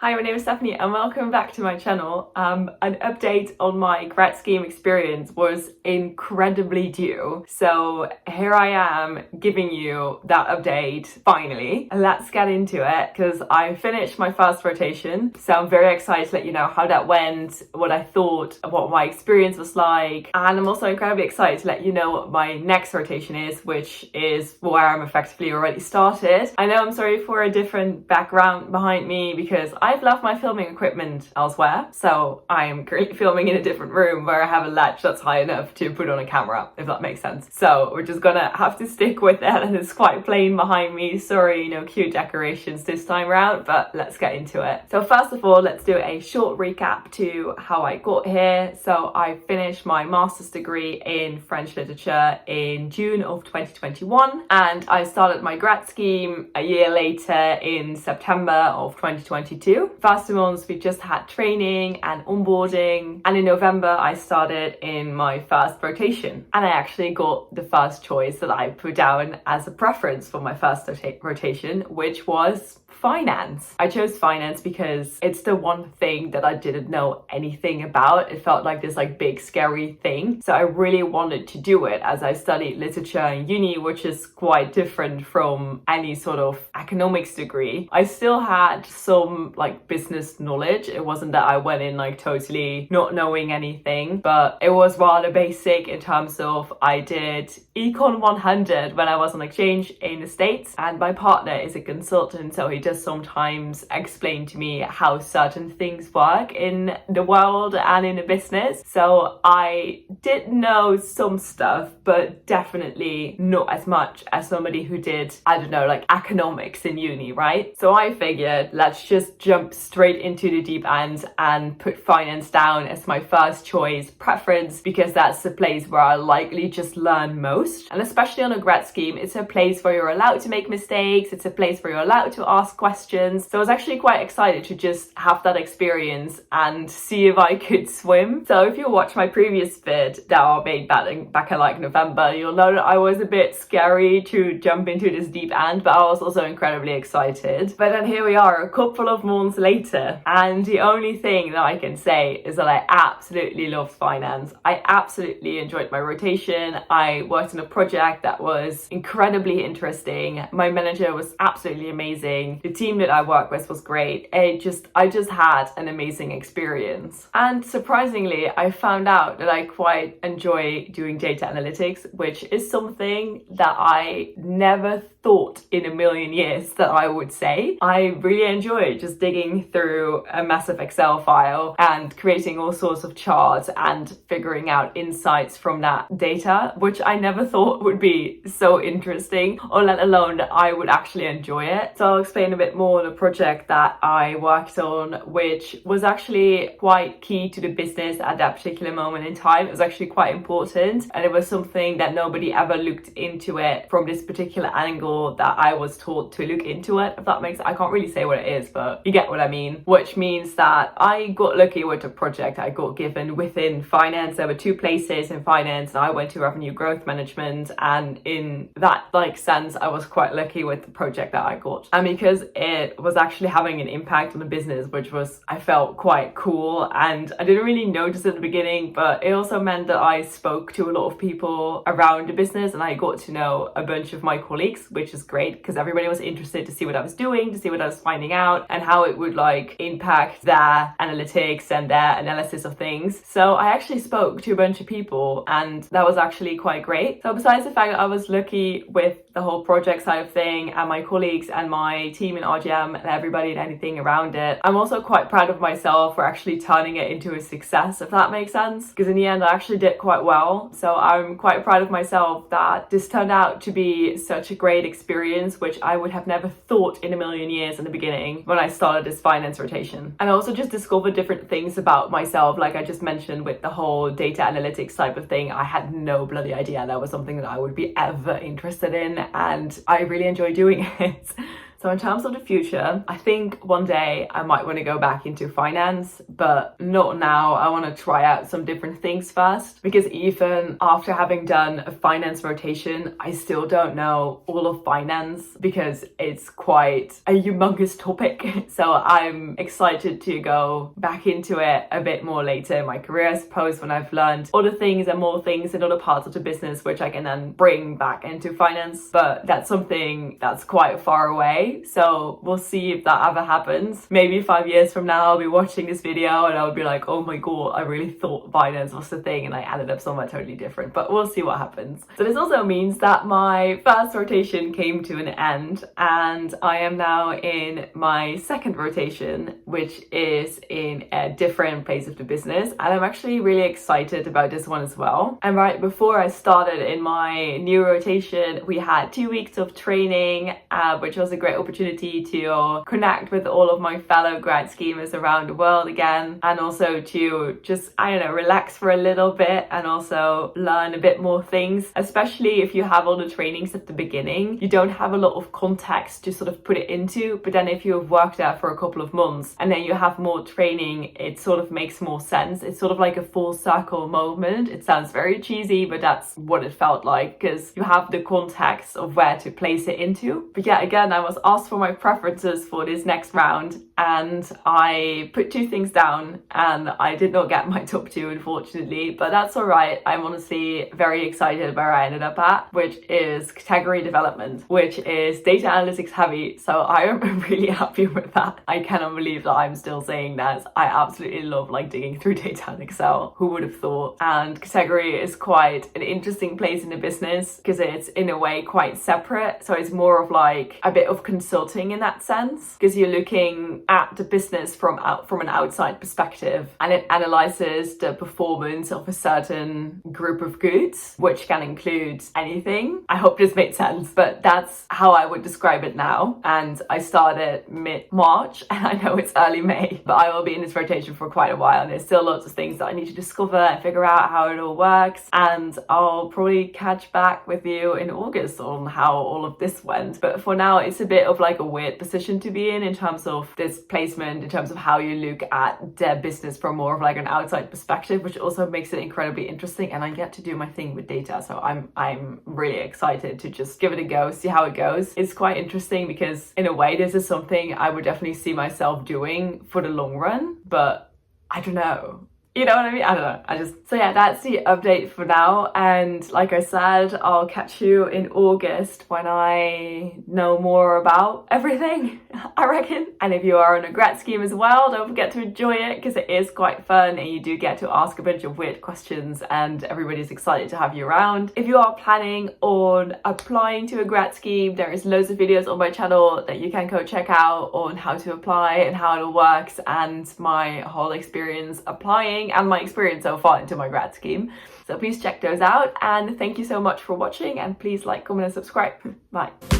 Hi, my name is Stephanie and welcome back to my channel. An update on my grad scheme experience was incredibly due. So here I am giving you that update finally. Let's get into it because I finished my first rotation. So I'm very excited to let you know how that went, what I thought, what my experience was like. And I'm also incredibly excited to let you know what my next rotation is, which is where I'm effectively already started. I know I'm sorry for a different background behind me because I've left my filming equipment elsewhere, so I'm currently filming in a different room where I have a ledge that's high enough to put on a camera, if that makes sense. So we're just gonna have to stick with that, and it's quite plain behind me. Sorry, no cute decorations this time around, but let's get into it. So first of all, let's do a short recap to how I got here. So I finished my master's degree in French literature in June of 2021, and I started my grad scheme a year later in September of 2022. First 2 months we just had training and onboarding, and in November I started in my first rotation, and I actually got the first choice that I put down as a preference for my first rotation, which was finance. I chose finance because it's the one thing that I didn't know anything about. It felt like this big scary thing, so I really wanted to do it, as I studied literature in uni, which is quite different from any sort of economics degree. I still had some business knowledge. It wasn't that I went in totally not knowing anything, but it was rather basic in terms of I did Econ 100 when I was on exchange in the States, and my partner is a consultant, so he does sometimes explain to me how certain things work in the world and in the business. So I did know some stuff, but definitely not as much as somebody who did, economics in uni, right? So I figured let's just jump straight into the deep end and put finance down as my first choice preference, because that's the place where I likely just learn most. And especially on a grad scheme, it's a place where you're allowed to make mistakes. It's a place where you're allowed to ask questions. So I was actually quite excited to just have that experience and see if I could swim. So if you watch my previous vid that I made back in November, you'll know that I was a bit scary to jump into this deep end, but I was also incredibly excited. But then here we are a couple of months later, and the only thing that I can say is that I absolutely loved finance. I absolutely enjoyed my rotation. I worked on a project that was incredibly interesting. My manager was absolutely amazing. The team that I worked with was great. I just had an amazing experience. And surprisingly, I found out that I quite enjoy doing data analytics, which is something that I never thought in a million years that I would say. I really enjoy just digging through a massive Excel file and creating all sorts of charts and figuring out insights from that data, which I never thought would be so interesting, or let alone that I would actually enjoy it. So I'll explain a bit more on the project that I worked on, which was actually quite key to the business at that particular moment in time. It was actually quite important, and it was something that nobody ever looked into it from this particular angle that I was taught to look into it, if that makes sense. I can't really say what it is, but you get what I mean. Which means that I got lucky with the project I got given within finance. There were 2 places in finance, and I went to revenue growth management, and in that sense I was quite lucky with the project that I got. And because it was actually having an impact on the business, which was, I felt quite cool, and I didn't really notice at the beginning, but it also meant that I spoke to a lot of people around the business, and I got to know a bunch of my colleagues, which is great because everybody was interested to see what I was doing, to see what I was finding out, and how it would impact their analytics and their analysis of things. So I actually spoke to a bunch of people, and that was actually quite great. So besides the fact that I was lucky with the whole project side of thing and my colleagues and my team in RGM and everybody and anything around it, I'm also quite proud of myself for actually turning it into a success, if that makes sense, because in the end I actually did quite well. So I'm quite proud of myself that this turned out to be such a great experience, which I would have never thought in a million years in the beginning when I started this finance rotation. And I also just discovered different things about myself, like I just mentioned with the whole data analytics type of thing. I had no bloody idea that was something that I would be ever interested in, and I really enjoy doing it. So in terms of the future, I think one day I might want to go back into finance, but not now. I want to try out some different things first, because even after having done a finance rotation, I still don't know all of finance because it's quite a humongous topic. So I'm excited to go back into it a bit more later in my career, I suppose, when I've learned other things and more things in other parts of the business, which I can then bring back into finance. But that's something that's quite far away. So we'll see if that ever happens. Maybe 5 years from now, I'll be watching this video and I'll be like, oh my God, I really thought finance was the thing and I ended up somewhere totally different, but we'll see what happens. So this also means that my first rotation came to an end and I am now in my second rotation, which is in a different place of the business. And I'm actually really excited about this one as well. And right before I started in my new rotation, we had 2 weeks of training, which was a great opportunity to connect with all of my fellow grad schemers around the world again, and also to just, I don't know, relax for a little bit and also learn a bit more things. Especially if you have all the trainings at the beginning, you don't have a lot of context to sort of put it into, but then if you've worked there for a couple of months and then you have more training, it sort of makes more sense. It's sort of like a full circle moment. It sounds very cheesy, but that's what it felt like, because you have the context of where to place it into. But yeah, again, I was asked for my preferences for this next round and I put 2 things down and I did not get my top 2, unfortunately, but that's all right. I'm honestly very excited where I ended up at, which is category development, which is data analytics heavy. So I am really happy with that. I cannot believe that I'm still saying that. I absolutely love like digging through data in Excel. Who would have thought? And category is quite an interesting place in the business because it's in a way quite separate. So it's more of like a bit of consulting in that sense, because you're looking at the business from an outside perspective, and it analyzes the performance of a certain group of goods, which can include anything. I hope this made sense, but that's how I would describe it now. And I started mid-March and I know it's early May, but I will be in this rotation for quite a while and there's still lots of things that I need to discover and figure out how it all works. And I'll probably catch back with you in August on how all of this went. But for now, it's a bit of like a weird position to be in terms of this placement, in terms of how you look at their business from more of like an outside perspective, which also makes it incredibly interesting. And I get to do my thing with data. So I'm really excited to just give it a go, see how it goes. It's quite interesting because in a way, this is something I would definitely see myself doing for the long run, but I don't know. You know what I mean? I don't know. So yeah, that's the update for now. And like I said, I'll catch you in August when I know more about everything, I reckon. And if you are on a grad scheme as well, don't forget to enjoy it because it is quite fun and you do get to ask a bunch of weird questions and everybody's excited to have you around. If you are planning on applying to a grad scheme, there is loads of videos on my channel that you can go check out on how to apply and how it all works and my whole experience applying and my experience so far into my grad scheme. So please check those out and thank you so much for watching and please like, comment and subscribe. Bye.